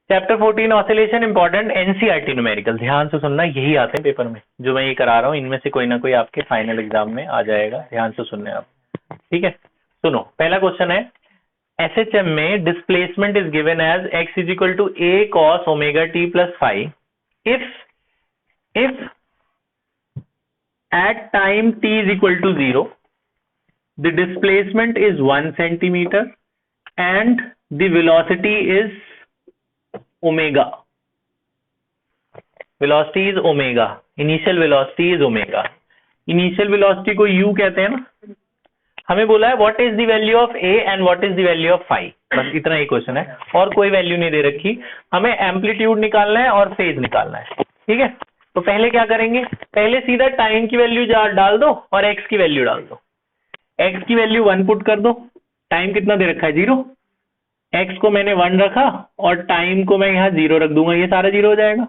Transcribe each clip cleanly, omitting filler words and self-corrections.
Chapter 14 oscillation important NCERT numerical, ध्यान से सुनना, यही आते हैं पेपर में जो मैं ये करा रहा हूँ, इनमें से कोई ना कोई आपके फाइनल एग्जाम में आ जाएगा, ध्यान से सुनने आप। ठीक है, सुनो, पहला क्वेश्चन है एसएचएम में displacement is given as x is equal to a cos omega t plus five if at time t is equal to 0 the displacement is 1 centimeter and the velocity is omega. Velocity is omega. Initial velocity is omega. Initial velocity को u कहते हैं ना, हमें बोला है what is the value of a and what is the value of phi, बस इतना ही question है, और कोई वैल्यू नहीं दे रखी, हमें एम्पलीट्यूड निकालना है और फेज निकालना है। ठीक है, तो पहले क्या करेंगे, पहले सीधा टाइम की वैल्यू डाल दो और x की वैल्यू डाल दो। x की वैल्यू 1 पुट कर दो, टाइम कितना दे रखा है 0, x को मैंने 1 रखा और टाइम को मैं यहाँ 0 रख दूंगा, ये सारा 0 हो जाएगा,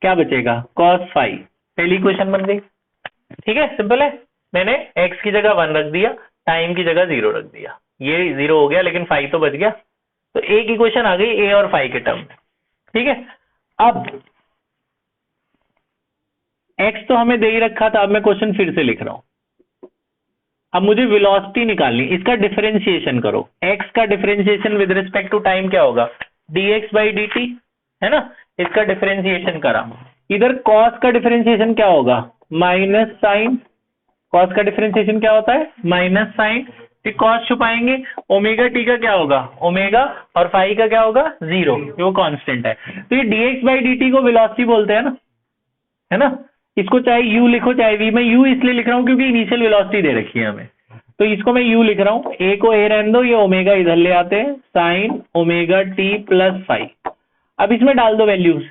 क्या बचेगा cos फाइव, पहली इक्वेशन बन गई। ठीक है, सिंपल है, मैंने x की जगह 1 रख दिया, टाइम की जगह 0 रख दिया, ये 0 हो गया लेकिन फाइव तो बच गया, तो एक इक्वेशन आ गई a और फाइव के टर्म में। ठीक है, अब x तो हमें दे ही रखा था, अब मैं क्वेश्चन फिर से लिख रहा हूं, अब मुझे वेलोसिटी निकालनी, इसका डिफरेंशिएशन करो, x का differentiation with respect to time क्या होगा, dx बाई dt, है ना, इसका डिफरेंशिएशन करा, इधर cos का डिफरेंशिएशन क्या होगा, माइनस साइन, cos का डिफरेंशिएशन क्या होता है माइनस साइन, फिर cos छुपाएंगे, ओमेगा t का क्या होगा ओमेगा, और फाई का क्या होगा 0, वो कांस्टेंट है, तो ये dx बाई dt को वेलोसिटी बोलते हैं ना, है ना, इसको चाहे u लिखो चाहे v, मैं u इसलिए लिख रहा हूं क्योंकि इनिशियल वेलोसिटी दे रखी है हमें, तो इसको मैं u लिख रहा हूं, a को a रहने दो, ये ओमेगा इधर ले आते हैं, sine omega t plus five. अब इसमें डाल दो वैल्यूज,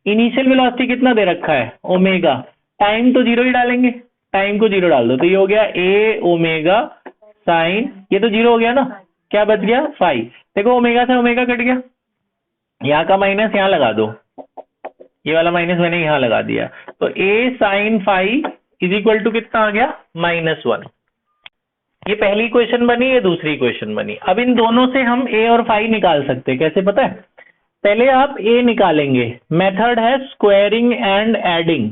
इनिशियल वेलोसिटी कितना दे रखा है ओमेगा, टाइम तो 0 ही डालेंगे, टाइम को 0 डाल दो, तो ये हो गया a ओमेगा साइन, ये तो 0 हो गया ना, क्या बच गया फाइव, देखो ओमेगा से ओमेगा कट गया, यहाँ का माइनस यहाँ लगा दो, ये वाला माइनस मैंने यहां लगा दिया, तो a sine five is equal to कितना आ गया -1। ये पहली इक्वेशन बनी, ये दूसरी इक्वेशन बनी। अब इन दोनों से हम a और फाइव निकाल सकते हैं, कैसे पता है, पहले आप a निकालेंगे, मेथड है squaring and adding,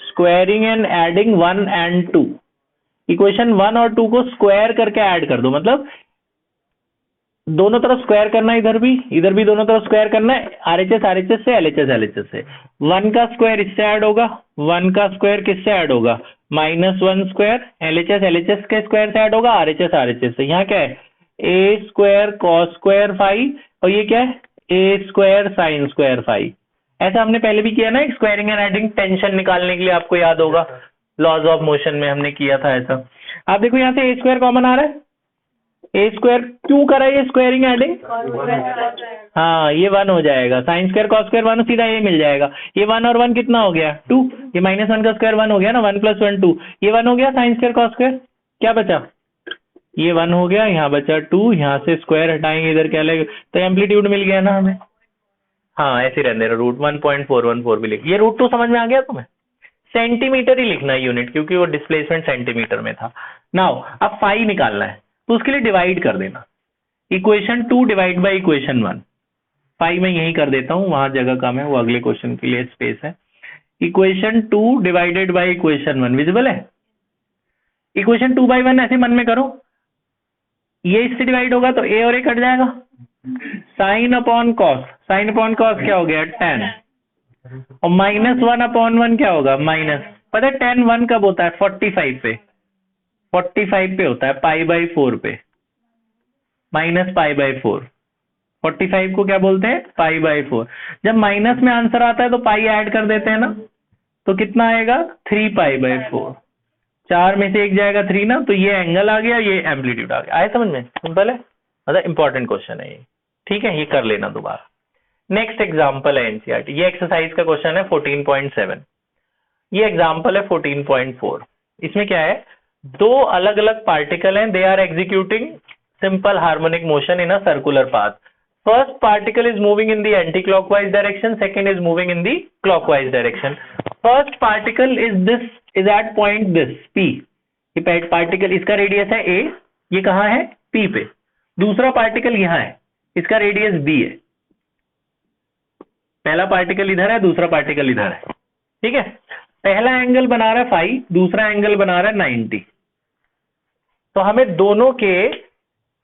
squaring and adding 1 and 2, equation 1 और 2 को स्क्वायर करके ऐड कर दो, मतलब दोनों तरफ स्क्वायर करना, इधर भी दोनों तरफ स्क्वायर करना है, आरएचएस आरएचएस से, एलएचएस एलएचएस से, 1 का स्क्वायर इससे ऐड होगा, 1 का स्क्वायर किससे ऐड होगा -1 स्क्वायर, एलएचएस एलएचएस के स्क्वायर से ऐड होगा, आरएचएस आरएचएस से, यहाँ क्या है a square cos square five, और ये क्या है a square sine square five. ऐसा हमने पहले भी किया ना, एक स्क्वायरिंग एंड एडिंग टेंशन निकालने के लिए, आपको याद होगा लॉज ऑफ मोशन में हमने किया था ऐसा। आप देखो यहाँ से a स्क्वायर कॉमन आ रहा है, ए स्क्वायर क्यों करा ये स्क्वायरिंग एडिंग, हाँ ये 1 हो जाएगा, साइन स्क्वायर कॉस स्क्वायर 1 सीधा ये मिल जाएगा, ये 1 और 1 कितना हो गया 2, ये -1 का स्क्वायर 1 हो गया ना, 1 + 1 2, ये 1 हो गया, साइन स्क्वायर कॉस स्क्वायर क्या बचा, ये 1 हो गया, यहाँ बचा 2, यहाँ से स्क्वायर हटाएंगे, इधर क्या लगेगा, तो एम्पलीट्यूड मिल गया ना हमें, हाँ ऐसे रहने दो, √1.414 भी लिख, ये √2 समझ में आ गया तुम्हें, सेंटीमीटर ही लिखना है यूनिट, क्योंकि वो डिस्प्लेसमेंट सेंटीमीटर में था। नाउ अब फाइव निकालना है, तो उसके लिए डिवाइड कर देना, equation 2 divide by equation 1, five में यही कर देता हूं, वहां जगह कम है, वो अगले क्वेश्चन के लिए स्पेस है, equation 2 divided by equation 1 visible है, इक्वेशन 2/1 ऐसे मन में करो, ये इससे डिवाइड होगा तो a और a कट जाएगा, sine upon cos, sine upon cos क्या हो गया tan, और -1/1 क्या होगा माइनस, पता है tan 1 कब होता है 45 पे, 45 पे होता है, π/4 पे, -π/4, 45 को क्या बोलते हैं π/4, जब माइनस में आंसर आता है तो पाई ऐड कर देते हैं ना, तो कितना आएगा 3π/4, 4 में से एक जाएगा 3 ना, तो ये एंगल आ गया, ये एम्पलीट्यूड आ गया, आए समझ में, सिंपल है, मतलब इंपॉर्टेंट क्वेश्चन है ये, ठीक है, ये कर लेना दोबारा। नेक्स्ट एग्जाम्पल है एनसीईआरटी, ये एक्सरसाइज का क्वेश्चन है 14.7, ये एग्जाम्पल है 14.4, इसमें क्या है, दो अलग अलग पार्टिकल हैं, they are executing simple harmonic motion in a circular path, first particle is moving in the anti clockwise direction, second is moving in the clockwise direction, first particle is at point this p, ये particle इसका radius है a, ये कहाँ है p पे, दूसरा particle यहाँ है, इसका रेडियस b है, पहला पार्टिकल इधर है, दूसरा पार्टिकल इधर है, ठीक है। पहला एंगल बना रहा है फाई, दूसरा एंगल बना रहा है 90। तो हमें दोनों के,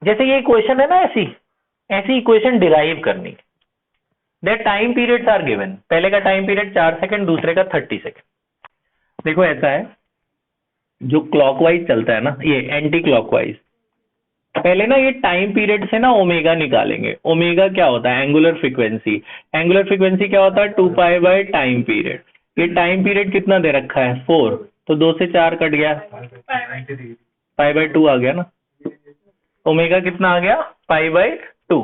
जैसे ये इक्वेशन है ना, ऐसी इक्वेशन डिराइव करनी। Their time periods are given, पहले का टाइम पीरियड 4 सेकंड, दूसरे का 30 सेकंड। देखो ऐसा है, जो क्लॉकवाइज चलता है ना, ये एंटी क्लॉकवाइज, पहले ना ये टाइम पीरियड से ना ओमेगा निकालेंगे। ओमेगा क्या होता है? Angular frequency. एंगुलर फ्रीक्वेंसी क्या होता है? 2π बाय टाइम पीरियड। ये टाइम पीरियड कितना दे रखा है? 4, तो 2 से 4 कट गया, π/2 आ गया ना। ओमेगा कितना आ गया? π/2,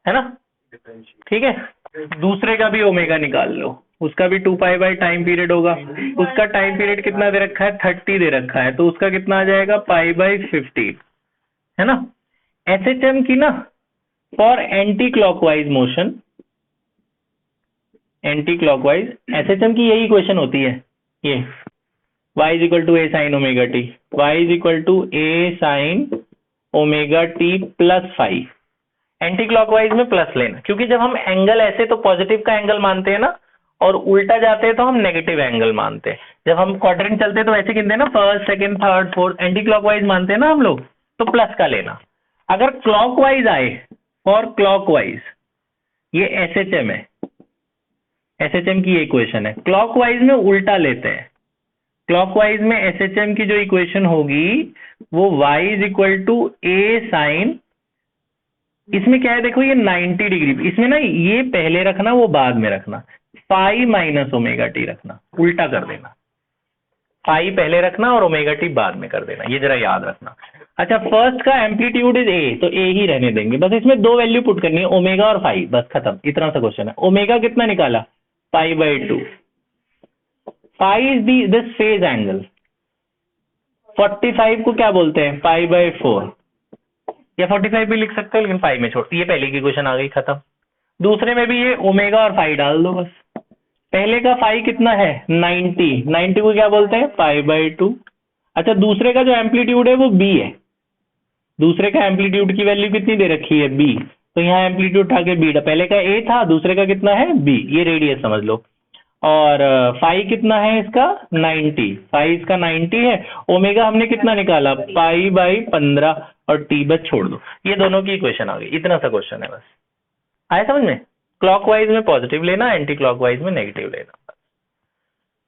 है ना, ठीक है। दूसरे का भी ओमेगा निकाल लो, उसका भी 2π बाय टाइम पीरियड होगा। उसका टाइम पीरियड कितना दे रखा है? 30 दे रखा है, तो उसका कितना आ जाएगा? π/15, है ना। एसएचएम की ना, for anti clockwise motion, anti clockwise SHM की यही इक्वेशन होती है, ये y is equal to a sine omega t, y is equal to a sine omega t plus 5। Anti clockwise में प्लस लेना, क्योंकि जब हम एंगल ऐसे तो पॉजिटिव का एंगल मानते हैं ना, और उल्टा जाते हैं तो हम नेगेटिव एंगल मानते हैं। जब हम क्वाड्रेंट चलते हैं तो ऐसे गिनते हैं ना, first second third fourth. Anti clockwise मानते हैं ना हम लोग, तो प्लस का लेना। अगर क्लॉकवाइज आए, फॉर क्लॉकवाइज, ये एसएचएम है, एसएचएम की ये इक्वेशन है। क्लॉकवाइज में उल्टा लेते हैं, क्लॉकवाइज में एसएचएम की जो इक्वेशन होगी वो y is equal to a sine, इसमें क्या है देखो, ये 90 डिग्री, इसमें ना ये पहले रखना, वो बाद में रखना, फाई माइनस ओमेगा टी रखना, उल्टा कर देना। फाई पहले रखना और ओमेगा टी बाद में कर देना, ये जरा याद रखना। अच्छा, फर्स्ट का एम्पलीट्यूड इज ए, तो ए ही रहने देंगे, बस इसमें 2 वैल्यू पुट करनी है, ओमेगा और फाई, बस खत्म, इतना सा क्वेश्चन है। ओमेगा कितना निकाला? π/2। Phi is this phase angle. 45 को क्या बोलते हैं? π/4, या 45 भी लिख सकते हो, लेकिन फाई में छोड़, ये पहले की क्वेश्चन आ गई, खत्म। दूसरे में भी ये ओमेगा और फाई डाल दो बस। पहले का फाई कितना है? 90 को क्या बोलते हैं? π/2। अच्छा, दूसरे का जो एम्पलीट्यूड है वो बी है, दूसरे का एम्पलीट्यूड की वैल्यू कितनी दे रखी है? बी, तो यहाँ एम्पलीट्यूड उठा के बी, पहले का ए था, दूसरे का कितना है? बी, ये रेडियस समझ लो। और फाई कितना है इसका? 90, फाई इसका 90 है। ओमेगा हमने कितना निकाला? π/15, और टी बस छोड़ दो। ये दोनों की इक्वेशन आ गई, इतना सा क्वेश्चन है बस। आया समझ में? क्लॉकवाइज में पॉजिटिव लेना, एंटी क्लॉकवाइज में नेगेटिव लेना।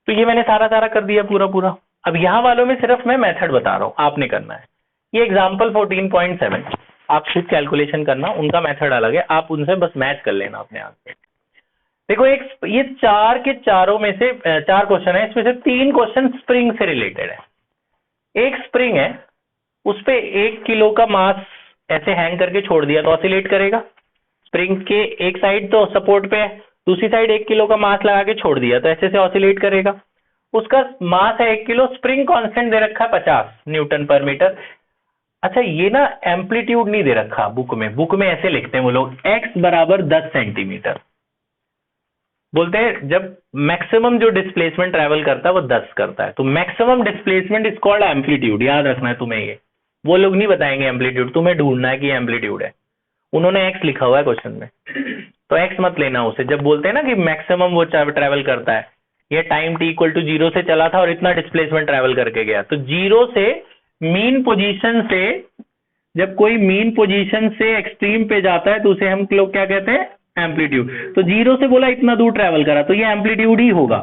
तो ये मैंने सारा कर दिया पूरा। अब यहाँ वालों में सिर्फ मैं मेथड बता रहा हूँ, आपने करना है। ये एग्जाम्पल 14.7 आप खुद कैलकुलेशन करना, उनका मेथड अलग है, आप उनसे बस मैच कर लेना अपने आप से। देखो, एक ये 4 के चारों में से 4 क्वेश्चन है, इसमें से 3 क्वेश्चन स्प्रिंग से रिलेटेड है। एक स्प्रिंग है, उस पे 1 किलो का मास ऐसे हैंग करके छोड़ दिया तो ऑसिलेट करेगा। स्प्रिंग के एक साइड तो सपोर्ट पे है, दूसरी साइड 1 किलो का मास लगा के छोड़ दिया तो ऐसे से ऑसिलेट करेगा। उसका मास है 1 किलो, स्प्रिंग कांस्टेंट दे रखा है 50 न्यूटन पर मीटर। अच्छा, ये ना एम्पलीट्यूड नहीं दे रखा बुक में ऐसे लिखते हैं वो लोग, x बराबर 10 सेंटीमीटर। बोलते हैं जब मैक्सिमम जो डिस्प्लेसमेंट ट्रैवल करता है वो 10 करता है, तो maximum displacement is called amplitude. याद रखना है तुम्हें, ये वो लोग नहीं बताएंगे एम्पलीट्यूड, तुम्हें ढूंढना है कि एम्पलीट्यूड है। उन्होंने एक्स लिखा हुआ है क्वेश्चन में, तो एक्स मत लेना उसे। जब बोलते हैं ना कि मैक्सिमम वो ट्रैवल करता है, ये टाइम t इक्वल टू 0 से चला था और इतना डिस्प्लेसमेंट ट्रैवल करके गया, तो 0 से मीन पोजीशन से, जब कोई मीन पोजीशन से एक्सट्रीम पे जाता है तो उसे हम लोग क्या कहते हैं? एम्पलीट्यूड। तो 0 से बोला इतना दूर ट्रैवल करा, तो ये एम्पलीट्यूड ही होगा,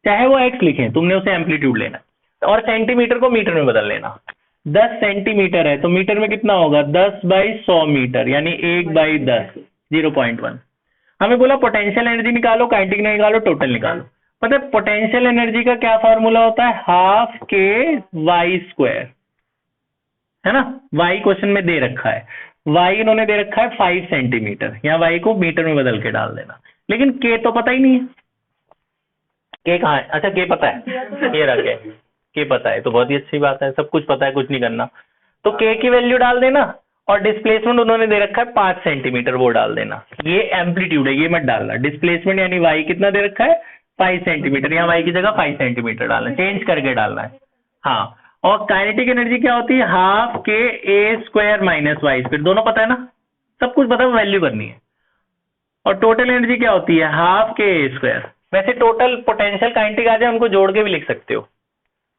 चाहे वो एक्स लिखें, तुमने उसे एम्पलीट्यूड लेना। और सेंटीमीटर को मीटर में बदल लेना। 10 सेंटीमीटर है तो मीटर में कितना होगा? 10/100 मीटर, यानी 1/10, 0.1। हमें बोला पोटेंशियल एनर्जी निकालो, काइनेटिक निकालो, टोटल निकालो। पता है पोटेंशियल एनर्जी का क्या फॉर्मूला होता है? ½ k/y², है ना। y क्वेश्चन में दे रखा है, y इन्होंने दे रखा है 5 सेंटीमीटर, यहाँ y को मीटर में बदल के डाल देना। लेकिन k तो पता ही नहीं है, k कहाँ है? अच्छा, k पता है, ये रखे k पता है, तो बहुत ही अच्छी बात है, सब कुछ पता है, कुछ नहीं करना। तो k की वैल्यू डाल देना, और डिस्प्लेसमेंट उन्होंने दे रखा है 5 सेंटीमीटर, वो डाल देना। ये एम्पलीट्यूड है, ये मत डालना। डिस्प्लेसमेंट यानी y कितना दे रखा है? 5 सेंटीमीटर, यहाँ y की जगह 5 सेंटीमीटर डालना, चेंज करके डालना है। हाँ, और काइनेटिक एनर्जी क्या होती है? ½ k a² - y², दोनों पता है ना, सब कुछ पता है, वैल्यू करनी है। और टोटल एनर्जी क्या होती है, हाफ के ए स्क्वायर। वैसे टोटल पोटेंशियल काइनेटिक आ जाए उनको जोड़ के भी लिख सकते हो,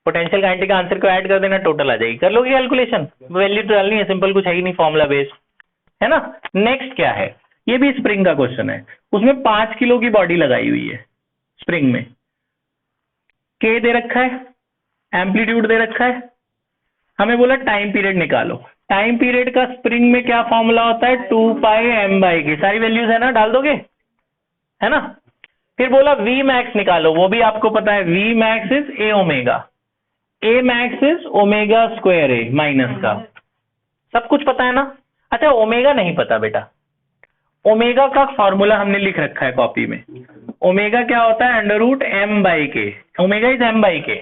पोटेंशियल काइनेटिक का आंसर को ऐड कर देना, टोटल आ जाएगी। कर लोगे कैलकुलेशन, वैल्यू तो डालनी है, सिंपल, कुछ है ही नहीं, फॉर्मूला बेस्ड है ना। नेक्स्ट क्या है, ये भी स्प्रिंग का क्वेश्चन है, उसमें 5 किलो की बॉडी लगाई हुई है स्प्रिंग में, के दे रखा है, एम्पलीट्यूड दे रखा है, हमें बोला टाइम पीरियड निकालो। टाइम पीरियड का स्प्रिंग में क्या फॉर्मूला होता है, 2πm/k, सारी वैल्यूज है ना, डाल दोगे, है ना। फिर बोला वी मैक्स निकालो, वो भी आपको पता है, v max is a omega, a max is omega square a minus का, सब कुछ पता है ना। अच्छा ओमेगा नहीं पता बेटा, ओमेगा का फॉर्मूला हमने लिख रखा है कॉपी में, ओमेगा क्या होता है, √m/k, ओमेगा इज m/k,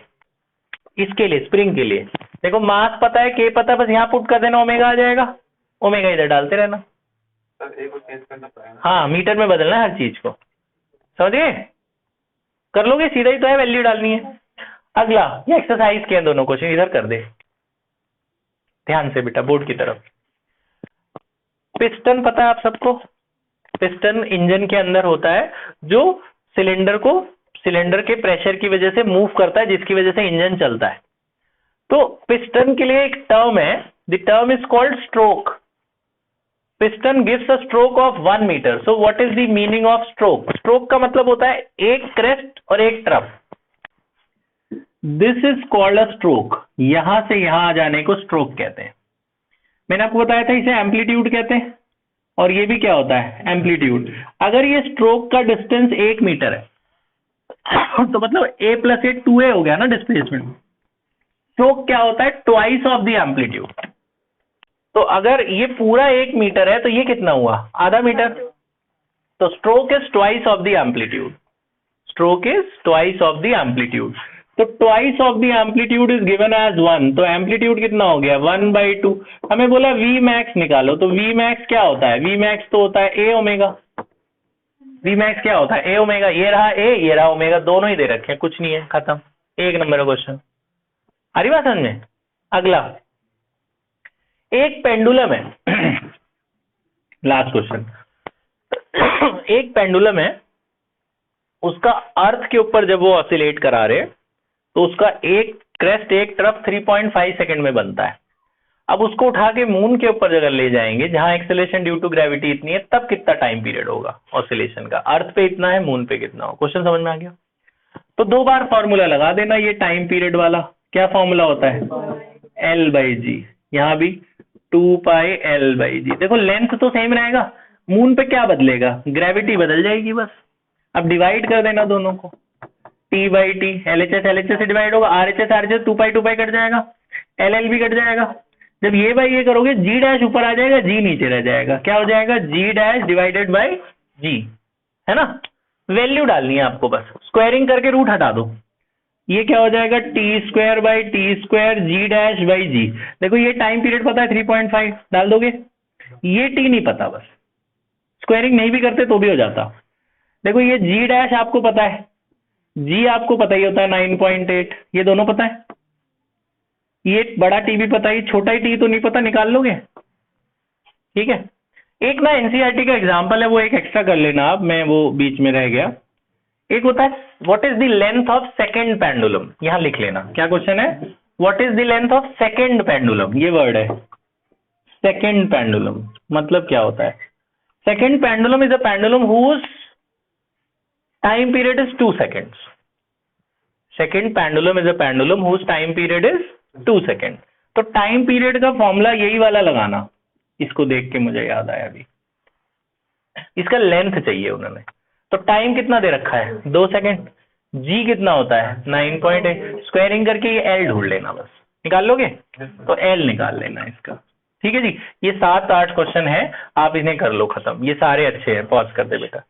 इसके लिए स्प्रिंग के लिए। देखो मास पता है, के पता है, बस यहाँ पुट कर देना, ओमेगा आ जाएगा, ओमेगा इधर डालते रहना। हाँ मीटर में बदलना है हर चीज को, समझ गए, कर लोगे, सीधा ही तो है, वैल्यू डालनी है। अगला ये एक्सरसाइज के दोनों क्वेश्चन इधर कर दे, ध्यान से बेटा बोर्ड की तरफ। पिस्टन पता है आप सबको, पिस्टन इंजन के अंदर होता है जो सिलेंडर को सिलेंडर के प्रेशर की वजह से मूव करता है, जिसकी वजह से इंजन चलता है। तो पिस्टन के लिए एक टर्म है, the term is called stroke. Piston gives a stroke of 1 metre. So what is the meaning of stroke? Stroke का मतलब होता है एक क्रेस्ट और एक trough. This is called a stroke, यहां से यहां आ जाने को स्ट्रोक कहते हैं। मैंने आपको बताया था इसे एम्पलीट्यूड कहते हैं, और ये भी क्या होता है, एम्पलीट्यूड। अगर ये स्ट्रोक का डिस्टेंस 1 मीटर है तो मतलब a + a 2a हो गया ना डिस्प्लेसमेंट। स्ट्रोक क्या होता है, ट्वाइस ऑफ द एम्पलीट्यूड। तो अगर ये पूरा 1 मीटर है तो ये कितना हुआ, आधा मीटर। तो stroke is twice of the amplitude, stroke is twice of the amplitude. तो twice of the amplitude is given as 1, तो एम्पलीट्यूड कितना हो गया, 1/2। हमें बोला वी मैक्स निकालो, तो वी मैक्स क्या होता है, वी मैक्स तो होता है ए ओमेगा। वी मैक्स क्या होता है, ए ओमेगा, ये रहा ए, ये रहा ओमेगा, दोनों ही दे रखे हैं, कुछ नहीं है, खत्म। 1 नंबर का क्वेश्चन, आ रही बात समझ में। अगला एक पेंडुलम है लास्ट क्वेश्चन। एक पेंडुलम है, उसका अर्थ के ऊपर जब वो ऑसिलेट करा रहे तो उसका एक क्रेस्ट एक ट्रफ 3.5 सेकंड में बनता है। अब उसको उठा के मून के ऊपर अगर ले जाएंगे जहां एक्सेलरेशन ड्यू टू ग्रेविटी इतनी है, तब कितना टाइम पीरियड होगा ऑसिलेशन का, अर्थ पे इतना है, मून पे कितना हो। क्वेश्चन समझ में आ गया। तो 2 बार फॉर्मूला लगा देना, ये टाइम पीरियड वाला क्या फॉर्मूला होता है, L/g, यहाँ भी 2πL/g। देखो लेंथ तो सेम रहेगा, मून पे क्या बदलेगा, ग्रेविटी बदल जाएगी बस। अब डिवाइड कर देना दोनों को, T/T, LHS LHS से डिवाइड होगा, RHS RHS 2π कट जाएगा, LL भी कट जाएगा। जब ये बाई ये करोगे G' ऊपर आ जाएगा, G नीचे रह जाएगा, क्या हो जाएगा, G' डिवाइडेड बाई G, है ना। वैल्यू डालनी है आपको, बस स्क्वायरिंग करके रूट हटा दो, ये क्या हो जाएगा, T²/T² G'/G। देखो ये टाइम पीरियड पता है 3.5, डाल दोगे, ये T नहीं पता, बस स्क्वायरिंग नहीं भी करते तो भी हो जाता। देखो ये G' आपको पता है, G आपको पता ही होता है 9.8, ये दोनों पता है, ये बड़ा T भी पता है, छोटा ही T तो नहीं पता, निकाल लोगे, ठीक है। एक ना एनसीईआरटी का एग्जांपल है, वो एक एक्स्ट्रा कर लेना आप, मैं वो बीच में रह गया। एक होता है what is the length of second pendulum, यहां लिख लेना। क्या क्वेश्चन है, what is the length of second pendulum, ये वर्ड है सेकंड पेंडुलम। मतलब क्या होता है, second pendulum is a pendulum whose time period is 2 seconds। Second pendulum is a pendulum whose time period is 2 seconds। तो time period का formula यही वाला लगाना, इसको देख के मुझे याद आया अभी, इसका लेंथ चाहिए उन्होंने। तो टाइम कितना दे रखा है, 2 सेकंड, जी कितना होता है 9.8, स्क्वायरिंग करके ये एल ढूंढ लेना, बस निकाल लोगे तो एल निकाल लेना इसका, ठीक है जी। ये 7-8 क्वेश्चन है, आप इन्हें कर लो खत्म, ये सारे अच्छे हैं, पॉज कर दे बेटा।